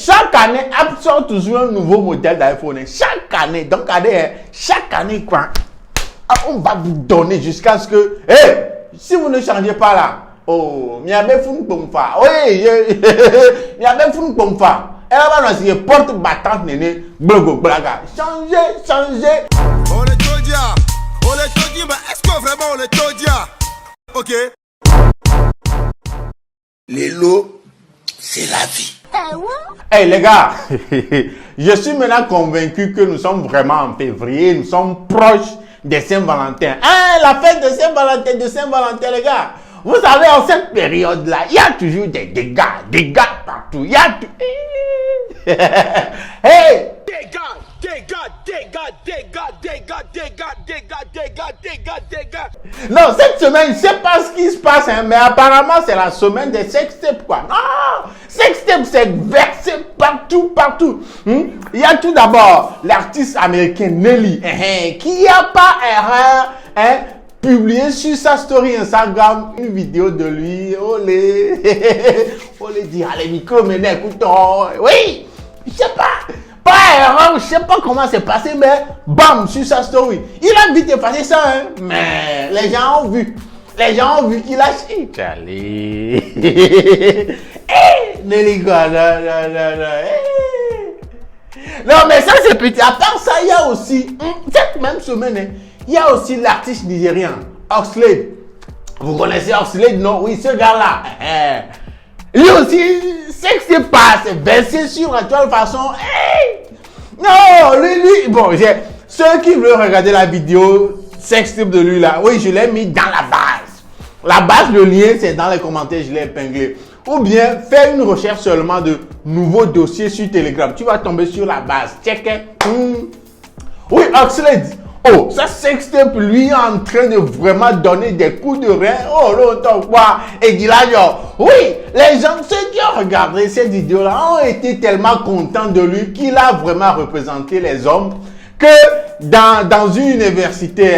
chaque année, Apple sort toujours un nouveau modèle d'iPhone. Chaque année. Donc, chaque année, quoi, on va vous donner jusqu'à ce que, si vous ne changez pas là, oh, il y a bien fou fa. Oui, il y a bien fou fa. Elle va nous dire porte battante néné, blogo blaga. Changez. On est Todia, mais est-ce que vraiment on est Todia? Ok. Les lots, c'est la vie. Hey les gars, je suis maintenant convaincu que nous sommes vraiment en février, nous sommes proches de Saint-Valentin. Hein, la fête de Saint-Valentin, les gars. Vous savez, en cette période-là, il y a toujours des dégâts partout. Il y a tout. Hey! Dégâts. Non, cette semaine, je ne sais pas ce qui se passe, hein, mais apparemment, c'est la semaine des sextapes, quoi. Non! Sextape, c'est versé partout. Il y a tout d'abord l'artiste américain Nelly, qui n'a pas erreur, publié sur sa story Instagram une vidéo de lui. Olé, dit, allez, Nico, mais écoutons. Oui, je sais pas erreur, je sais pas comment c'est passé, mais bam, sur sa story. Il a vite effacé ça, mais les gens ont vu. Qu'il a... Allez. Nelly, quoi, non, mais ça, c'est petit. À part ça, il y a aussi, cette même semaine, il y a aussi l'artiste nigérien, Oxlade. Vous connaissez Oxlade, non? Oui, ce gars-là. Lui aussi, c'est pas, c'est versé sur la toile façon. Non, lui, bon, ceux qui veulent regarder la vidéo sextape de lui là, oui, je l'ai mis dans la base. La base, le lien, c'est dans les commentaires, je l'ai épinglé. Ou bien, fais une recherche seulement de nouveaux dossiers sur Telegram. Tu vas tomber sur la base. Check. Oui, Oxlade. Oh, ça sextape, lui, est en train de vraiment donner des coups de rein. Oh, l'autre, quoi. Et dit là, genre, oui, les gens, ceux qui ont regardé cette vidéo-là, ont été tellement contents de lui qu'il a vraiment représenté les hommes que dans une université,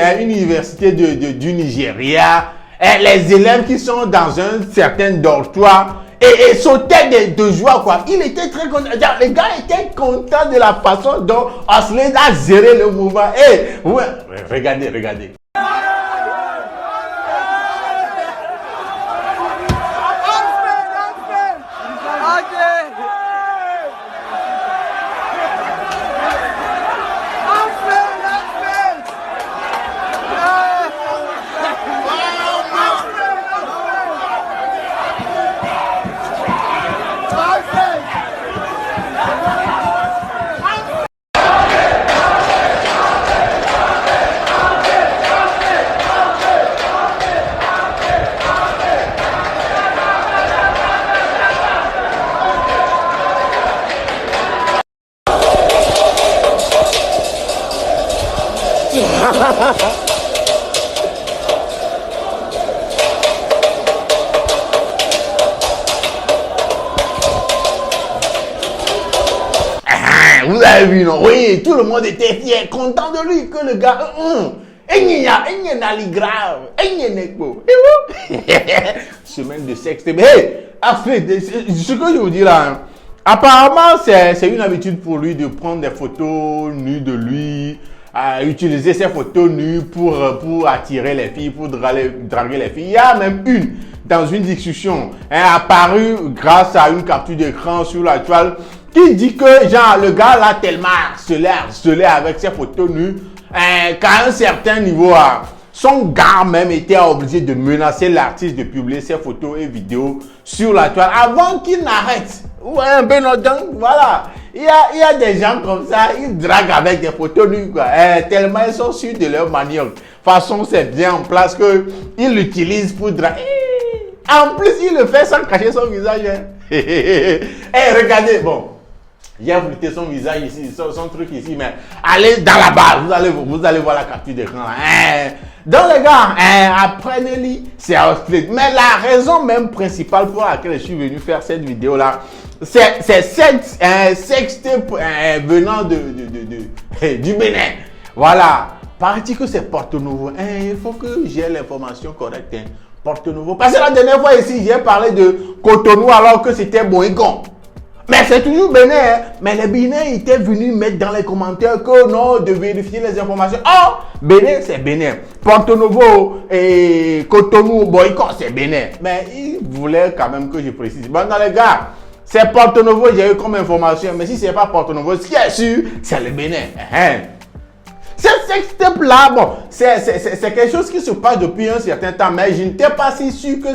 du Nigeria, les élèves qui sont dans un certain dortoir, et sautait de joie, quoi. Il était très content. Les gars étaient contents de la façon dont Oxlade a géré le mouvement. Ouais, regardez. Vous avez vu, non? Oui, tout le monde était fier, content de lui, que le gars, semaine de sexe. Ce que je vous dis là, apparemment, c'est une habitude pour lui de prendre des photos nues de lui, utiliser ces photos nues pour attirer les filles, pour draguer les filles. Il y a même dans une discussion, apparue grâce à une capture d'écran sur la toile, qui dit que genre le gars l'a tellement harcelé avec ses photos nues qu'à un certain niveau, son gars même était obligé de menacer l'artiste de publier ses photos et vidéos sur la toile avant qu'il n'arrête. Ouais, donc voilà. Il y a des gens comme ça, ils draguent avec des photos nues, quoi. Tellement ils sont sûrs de leur manioc. De toute façon, c'est bien en place qu'ils l'utilisent pour draguer. En plus, il le fait sans cacher son visage. Regardez, bon. J'ai flouté son visage ici, son truc ici, mais allez dans la base, vous allez voir la capture d'écran. Donc les gars, après Nelly, c'est Oxlade. Mais la raison même principale pour laquelle je suis venu faire cette vidéo là, c'est cette sextape venant du Bénin. Voilà. Paraît-il que c'est Porto Novo. Il faut que j'ai l'information correcte. Porto Novo. Parce que la dernière fois ici, j'ai parlé de Cotonou alors que c'était Boïgon. Mais c'est toujours Bénin. Hein? Mais les Bénin étaient venus mettre dans les commentaires que non, de vérifier les informations. Oh, Bénin, c'est Bénin. Porto Novo et Cotonou, Boycott, c'est Bénin. Mais ils voulaient quand même que je précise. Bon, dans les gars, c'est Porto Novo, j'ai eu comme information. Mais si c'est pas Porto Novo, ce qui est sûr, c'est le Bénin. Cette step-là, bon, c'est quelque chose qui se passe depuis un certain temps, mais je n'étais pas si sûr que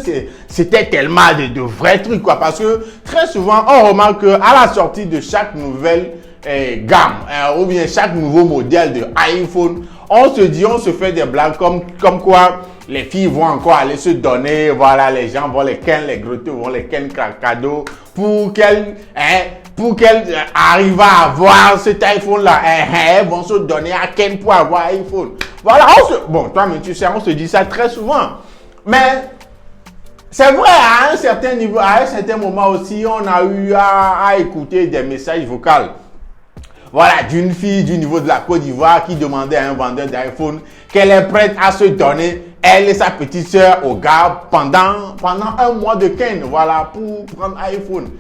c'était tellement de vrais trucs, quoi. Parce que très souvent, on remarque qu'à la sortie de chaque nouvelle gamme, ou bien chaque nouveau modèle de iPhone, on se fait des blagues comme quoi les filles vont encore aller se donner, voilà, les gens vont les ken, les grottes vont les ken cadeaux pour qu'elles arrivent à avoir cet iPhone-là. Elles vont se donner à ken pour avoir iPhone. Voilà, bon, toi-même, tu sais, on se dit ça très souvent. Mais c'est vrai, à un certain niveau, à un certain moment aussi, on a eu à écouter des messages vocaux. Voilà, d'une fille du niveau de la Côte d'Ivoire qui demandait à un vendeur d'iPhone qu'elle est prête à se donner, elle et sa petite soeur, au gars pendant un mois de ken, voilà, pour prendre iPhone.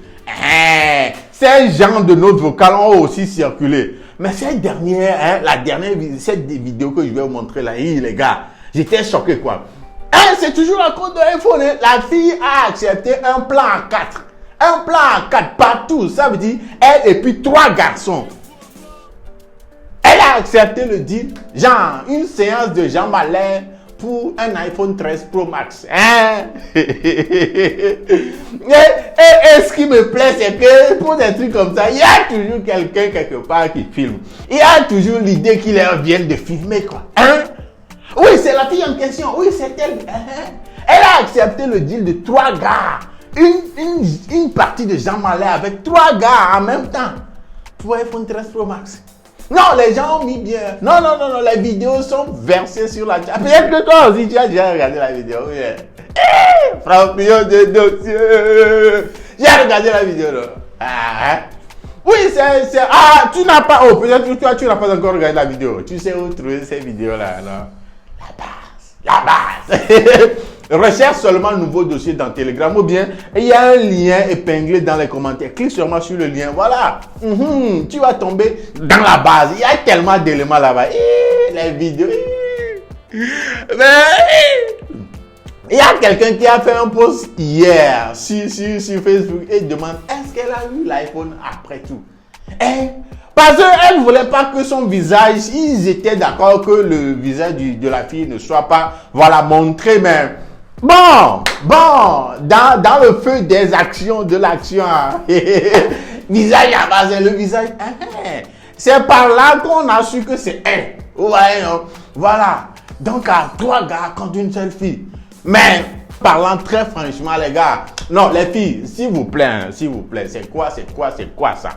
Ces gens de notes vocales ont aussi circulé. Mais cette dernière, cette vidéo que je vais vous montrer là, les gars, j'étais choqué, quoi. C'est toujours à cause de l'iPhone. La fille a accepté un plan à 4. Un plan à 4 partout. Ça veut dire elle et puis 3 garçons. Elle a accepté le deal, genre une séance de jambes à l'air pour un iPhone 13 Pro Max. Et ce qui me plaît, c'est que pour des trucs comme ça, il y a toujours quelqu'un quelque part qui filme. Il y a toujours l'idée qu'ils viennent de filmer, quoi. Oui, c'est la fille en question. Oui, c'est elle. Elle a accepté le deal de 3 gars. Une partie de jambes à l'air avec 3 gars en même temps pour iPhone 13 Pro Max. Non, les gens ont mis bien. Non, les vidéos sont versées sur la chat. Peut-être que toi aussi, tu as déjà regardé la vidéo. Oui. Frappillon de dossier. J'ai regardé la vidéo, là. Oui, c'est... Ah, tu n'as pas... Oh, peut-être que toi, tu n'as pas encore regardé la vidéo. Tu sais où trouver ces vidéos-là, non? La base. Recherche seulement un nouveau dossier dans Telegram ou bien il y a un lien épinglé dans les commentaires. Clique seulement sur le lien. Voilà. Tu vas tomber dans la base. Il y a tellement d'éléments là-bas. Les vidéos. Mais il y a quelqu'un qui a fait un post hier sur Facebook et demande est-ce qu'elle a eu l'iPhone après tout? Parce qu'elle ne voulait pas que son visage, ils étaient d'accord que le visage de la fille ne soit pas, voilà, montré, mais bon, dans le feu des actions, de l'action, visage à base, le visage, c'est par là qu'on a su que c'est elle. Ouais, voilà. Donc, à 3 gars contre une seule fille. Mais, parlant très franchement, les gars, non, les filles, s'il vous plaît, c'est quoi ça?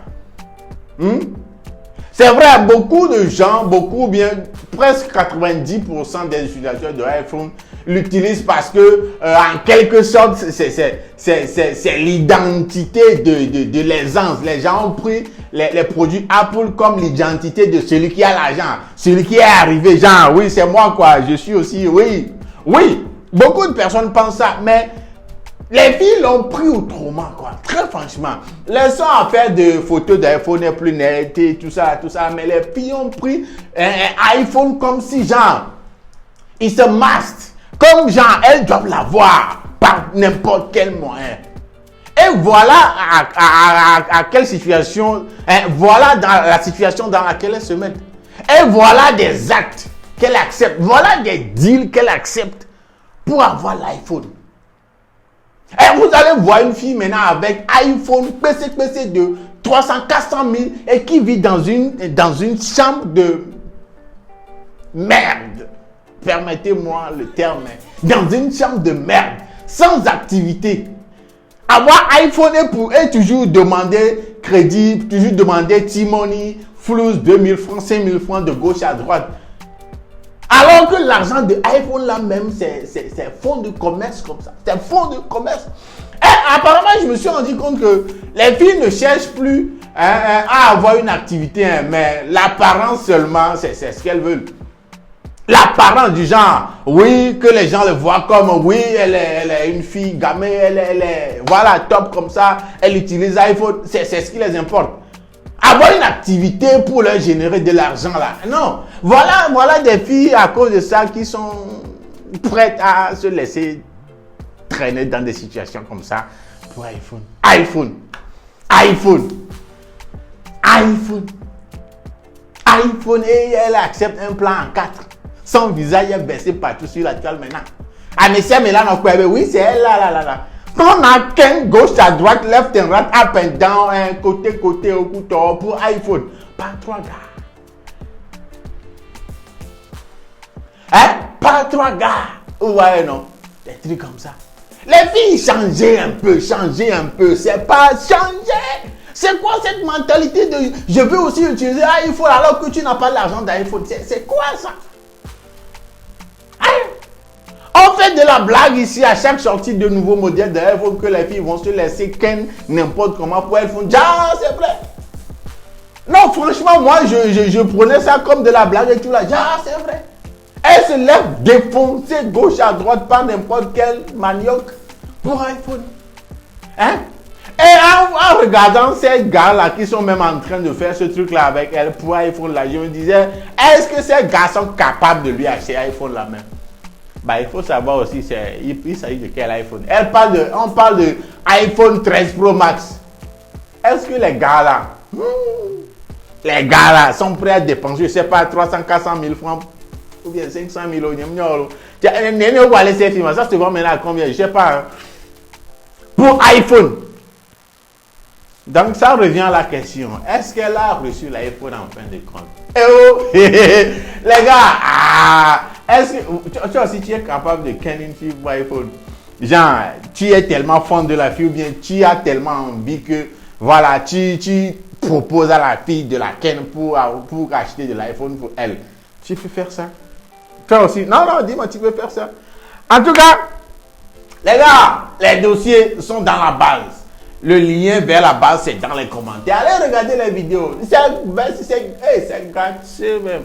C'est vrai, beaucoup de gens, presque 90% des utilisateurs de iPhone l'utilisent parce que, en quelque sorte, c'est l'identité de l'aisance. Les gens ont pris les produits Apple comme l'identité de celui qui a l'argent, celui qui est arrivé, genre, oui, c'est moi, quoi, je suis aussi, oui, beaucoup de personnes pensent ça, mais les filles l'ont pris autrement, quoi. Très franchement. Laissons à faire des photos d'iPhone plus nettes et tout ça. Mais les filles ont pris un iPhone comme si, genre, ils se must. Comme, genre, elles doivent l'avoir par n'importe quel moyen. Et voilà à quelle situation, voilà dans la situation dans laquelle elles se mettent. Et voilà des actes qu'elles acceptent. Voilà des deals qu'elles acceptent pour avoir l'iPhone. Et vous allez voir une fille maintenant avec iPhone PC de 300, 400 000 et qui vit dans une chambre de merde. Permettez-moi le terme. Dans une chambre de merde, sans activité. Avoir iPhone et toujours demander crédit, toujours demander T-Money, Flux, 2000 francs, 5000 francs de gauche à droite. Alors que l'argent de iPhone là même, c'est fonds de commerce comme ça. C'est fonds de commerce. Et apparemment, je me suis rendu compte que les filles ne cherchent plus à avoir une activité, mais l'apparence seulement, c'est ce qu'elles veulent. l'apparence du genre, oui, que les gens le voient comme, oui, elle est une fille gamée, elle est, voilà, top comme ça, elle utilise iPhone, c'est ce qui les importe. Avoir une activité pour leur générer de l'argent là, non. Voilà des filles à cause de ça qui sont prêtes à se laisser traîner dans des situations comme ça pour iPhone, et elle accepte un plan en 4. Son visage est baissé partout sur la toile maintenant. Ah mais c'est Mélanie Okwebe, oui c'est elle là. On a qu'un gauche à droite, left and right, up and down, côté au couteau pour iPhone. Pas 3 gars. Pas 3 gars. Ouais non, des trucs comme ça. Les filles changez un peu. C'est pas changer. C'est quoi cette mentalité de je veux aussi utiliser iPhone alors que tu n'as pas l'argent d'iPhone? C'est quoi ça? On fait de la blague ici à chaque sortie de nouveaux modèles d'iPhone que les filles vont se laisser ken n'importe comment pour iPhone. Ja, c'est vrai. Non, franchement, moi, je prenais ça comme de la blague et tout là. Ja, c'est vrai. Elle se lève défoncée gauche à droite par n'importe quel manioc pour iPhone. Et en regardant ces gars-là qui sont même en train de faire ce truc-là avec elle pour iPhone là, je me disais, est-ce que ces gars sont capables de lui acheter iPhone là même? Bah, il faut savoir aussi, il s'agit de quel iPhone. On parle de iPhone 13 Pro Max. Est-ce que les gars là, sont prêts à dépenser, je sais pas, 300, 400 000 francs ou bien 500 000 euros? Ça se vend maintenant à combien? Je sais pas. Pour iPhone. Donc, ça revient à la question. Est-ce qu'elle a reçu l'iPhone en fin de compte? Les gars, est-ce que toi aussi tu es capable de ken une fille pour iPhone? Genre, tu es tellement fan de la fille ou bien tu as tellement envie que, voilà, tu proposes à la fille de la ken pour acheter de l'iPhone pour elle. Tu peux faire ça? Toi aussi? Non, dis-moi, tu peux faire ça. En tout cas, les gars, les dossiers sont dans la base. Le lien vers la base, c'est dans les commentaires. Allez regarder les vidéos. C'est gratuit même.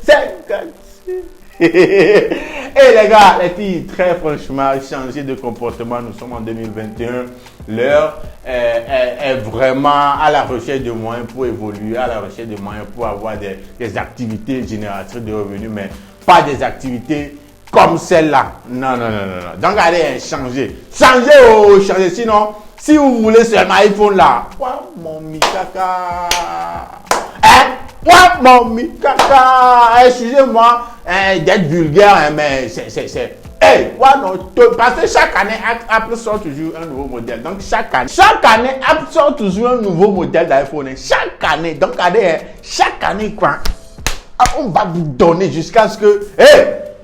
C'est gratuit. Et les gars, les filles, très franchement, changer de comportement. Nous sommes en 2021. L'heure est vraiment à la recherche de moyens pour évoluer, à la recherche de moyens pour avoir des activités génératrices de revenus, mais pas des activités comme celle-là. Non. Donc allez, changer. Changer. Sinon, si vous voulez seulement iPhone là, mon mikaka. Mon mikaka. Excusez-moi d'être vulgaire, mais c'est. Parce que chaque année, Apple sort toujours un nouveau modèle. Donc chaque année, Apple sort toujours un nouveau modèle d'iPhone. Chaque année. Donc chaque année, quoi. On va vous donner jusqu'à ce que.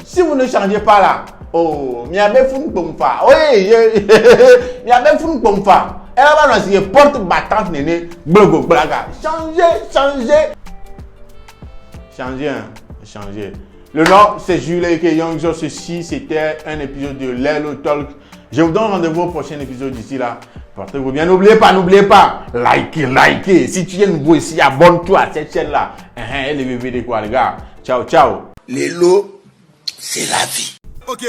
Si vous ne changez pas là. Elle va nous porte battante néné. Changer. Le nom c'est Jules Young. Ceci c'était un épisode de Lelo Talk. Je vous donne rendez-vous au prochain épisode d'ici là. Portez-vous bien. N'oubliez pas. Likez. Si tu es nouveau ici, abonne-toi à cette chaîne là. Et les bébés de quoi les gars. Ciao. Les lots, c'est la vie. Ok.